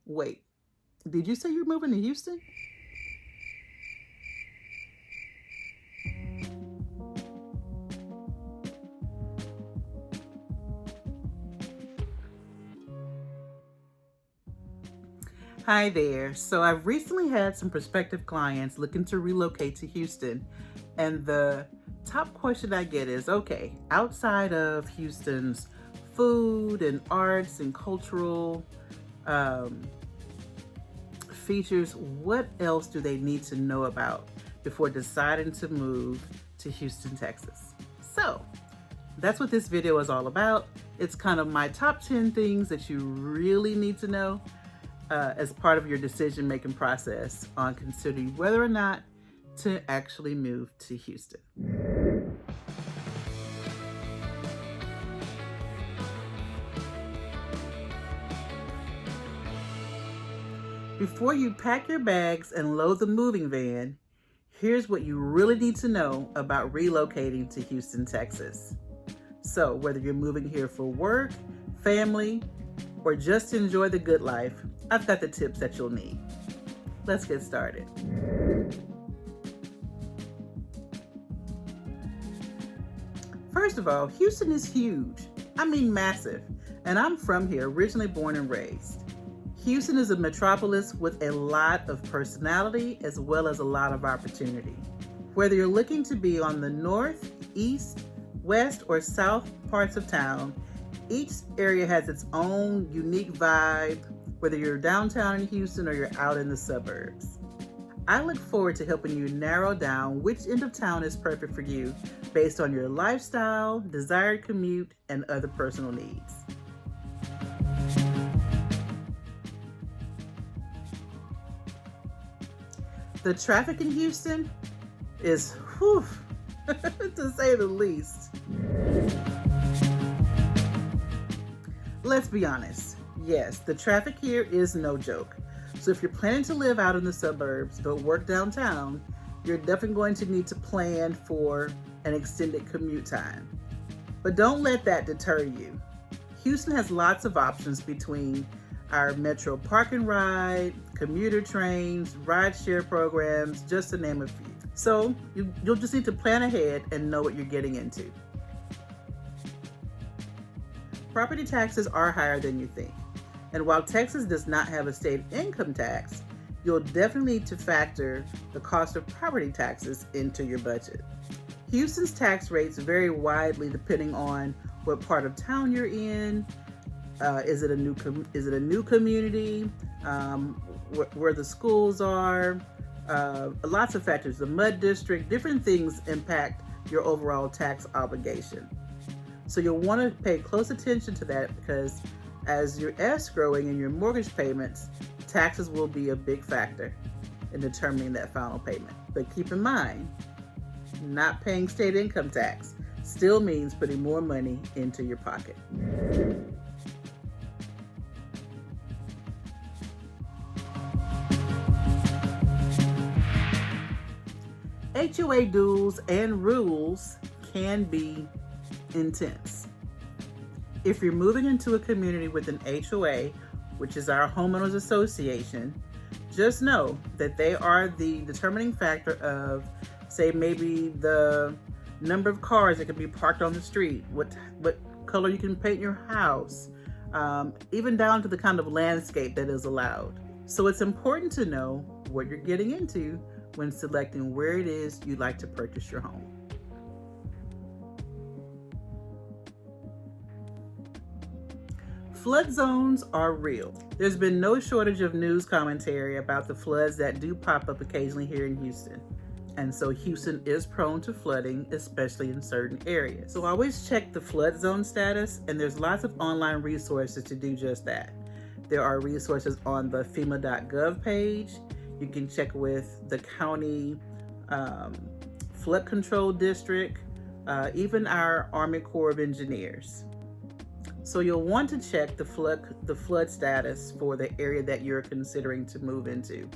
Wait, did you say you're moving to Houston? Hi there. So I've recently had some prospective clients looking to relocate to Houston, and the top question I get is, okay, outside of Houston's food and arts and cultural um, features, what else do they need to know about before deciding to move to Houston, Texas? So that's what this video is all about. It's kind of my top 10 things that you really need to know as part of your decision-making process on considering whether or not to actually move to Houston. Before you pack your bags and load the moving van, here's what you really need to know about relocating to Houston, Texas. So whether you're moving here for work, family, or just to enjoy the good life, I've got the tips that you'll need. Let's get started. First of all, Houston is huge. I mean massive. And I'm from here, originally born and raised. Houston is a metropolis with a lot of personality as well as a lot of opportunity. Whether you're looking to be on the north, east, west, or south parts of town, each area has its own unique vibe, whether you're downtown in Houston or you're out in the suburbs. I look forward to helping you narrow down which end of town is perfect for you based on your lifestyle, desired commute, and other personal needs. The traffic in Houston is, whew, to say the least. Let's be honest. Yes, the traffic here is no joke. So if you're planning to live out in the suburbs but work downtown, you're definitely going to need to plan for an extended commute time. But don't let that deter you. Houston has lots of options between our metro park and ride, commuter trains, rideshare programs, just to name a few. So you'll just need to plan ahead and know what you're getting into. Property taxes are higher than you think. And while Texas does not have a state income tax, you'll definitely need to factor the cost of property taxes into your budget. Houston's tax rates vary widely depending on what part of town you're in. Is it a new community? Where the schools are? Lots of factors. The mud district, different things impact your overall tax obligation. So you'll want to pay close attention to that because as you're escrowing in your mortgage payments, taxes will be a big factor in determining that final payment. But keep in mind, not paying state income tax still means putting more money into your pocket. HOA dues and rules can be intense. If you're moving into a community with an HOA, which is our homeowners association, just know that they are the determining factor of, say, maybe the number of cars that can be parked on the street, what color you can paint your house, even down to the kind of landscape that is allowed. So it's important to know what you're getting into when selecting where it is you'd like to purchase your home. Flood zones are real. There's been no shortage of news commentary about the floods that do pop up occasionally here in Houston. And so Houston is prone to flooding, especially in certain areas. So always check the flood zone status, and there's lots of online resources to do just that. There are resources on the FEMA.gov page. You can check with the county flood control district, even our Army Corps of Engineers. So you'll want to check the flood status for the area that you're considering to move into,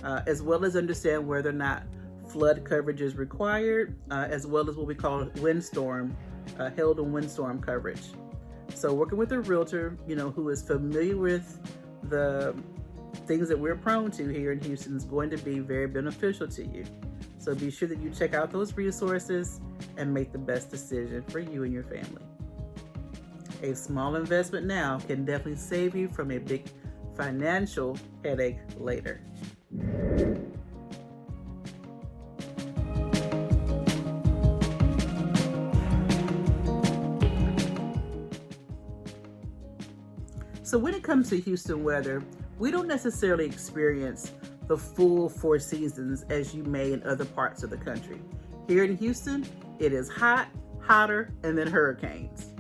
as well as understand whether or not flood coverage is required, as well as what we call windstorm, hail and windstorm coverage. So working with a realtor, who is familiar with the things that we're prone to here in Houston is going to be very beneficial to you. So be sure that you check out those resources and make the best decision for you and your family. A small investment now can definitely save you from a big financial headache later. So when it comes to Houston weather, we don't necessarily experience the full 4 seasons as you may in other parts of the country. Here in Houston, it is hot, hotter, and then hurricanes.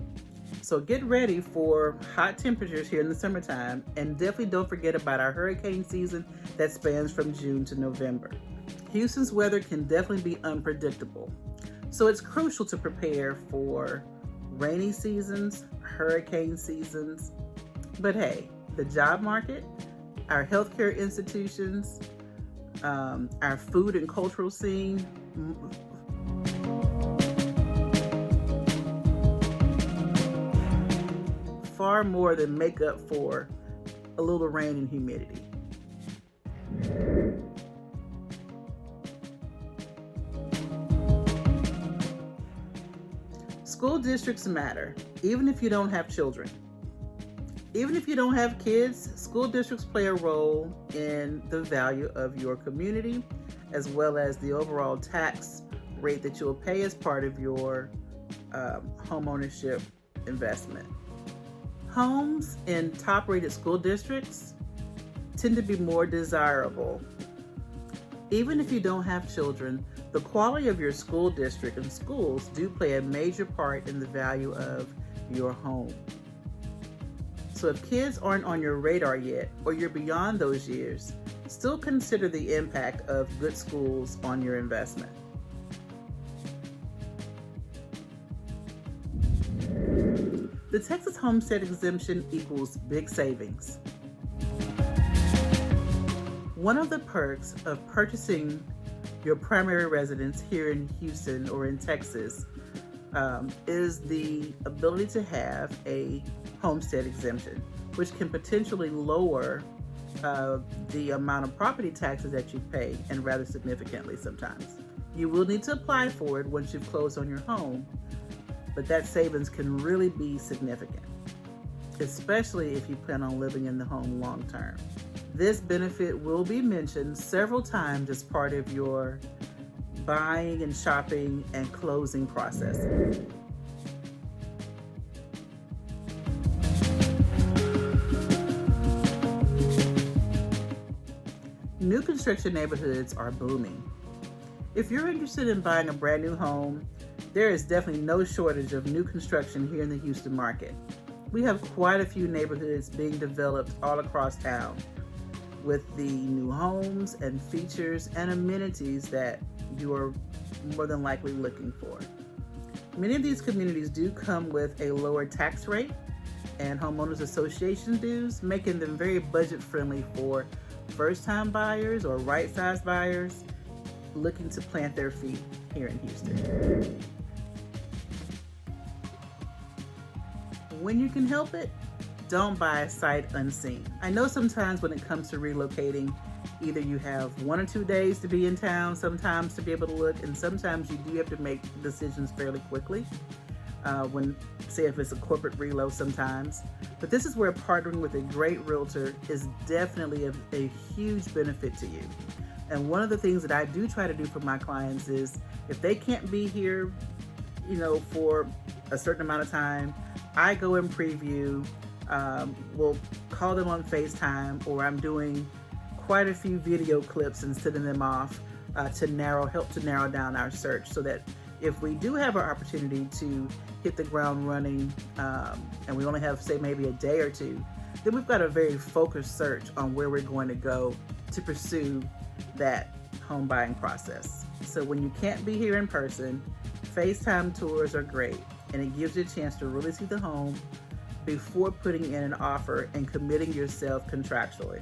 So get ready for hot temperatures here in the summertime, and definitely don't forget about our hurricane season that spans from June to November. Houston's weather can definitely be unpredictable, so it's crucial to prepare for rainy seasons, hurricane seasons. But hey, the job market, our healthcare institutions, our food and cultural scene, far more than make up for a little rain and humidity. School districts matter, even if you don't have children. Even if you don't have kids, school districts play a role in the value of your community, as well as the overall tax rate that you'll pay as part of your home ownership investment. Homes in top-rated school districts tend to be more desirable. Even if you don't have children, the quality of your school district and schools do play a major part in the value of your home. So if kids aren't on your radar yet, or you're beyond those years, still consider the impact of good schools on your investment. The Texas homestead exemption equals big savings. One of the perks of purchasing your primary residence here in Houston or in Texas is the ability to have a homestead exemption, which can potentially lower the amount of property taxes that you pay, and rather significantly sometimes. You will need to apply for it once you've closed on your home, but that savings can really be significant, especially if you plan on living in the home long term. This benefit will be mentioned several times as part of your buying and shopping and closing process. New construction neighborhoods are booming. If you're interested in buying a brand new home, there is definitely no shortage of new construction here in the Houston market. We have quite a few neighborhoods being developed all across town with the new homes and features and amenities that you are more than likely looking for. Many of these communities do come with a lower tax rate and homeowners association dues, making them very budget friendly for first-time buyers or right-sized buyers looking to plant their feet here in Houston. When you can help it, don't buy a sight unseen. I know sometimes when it comes to relocating, either you have 1 or 2 days to be in town, sometimes to be able to look, and sometimes you do have to make decisions fairly quickly. Say if it's a corporate relo sometimes. But this is where partnering with a great realtor is definitely a huge benefit to you. And one of the things that I do try to do for my clients is if they can't be here, for a certain amount of time, I go and preview. We'll call them on FaceTime, or I'm doing quite a few video clips and sending them off to help to narrow down our search, so that if we do have our opportunity to hit the ground running, and we only have, say, maybe a day or two, then we've got a very focused search on where we're going to go to pursue that home buying process. So when you can't be here in person, FaceTime tours are great, and it gives you a chance to really see the home before putting in an offer and committing yourself contractually.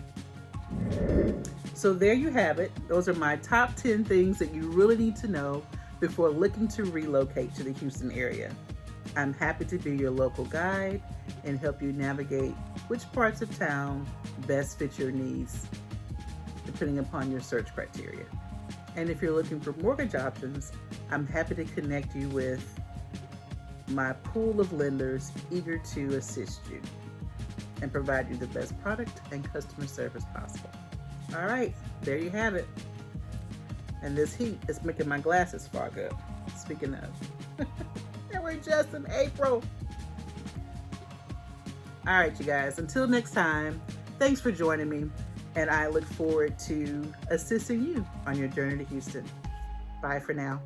So there you have it. Those are my top 10 things that you really need to know before looking to relocate to the Houston area. I'm happy to be your local guide and help you navigate which parts of town best fit your needs, depending upon your search criteria. And if you're looking for mortgage options, I'm happy to connect you with my pool of lenders eager to assist you and provide you the best product and customer service possible. All right, there you have it. And this heat is making my glasses fog up. Speaking of, and we're just in April. All right, you guys, until next time, thanks for joining me. And I look forward to assisting you on your journey to Houston. Bye for now.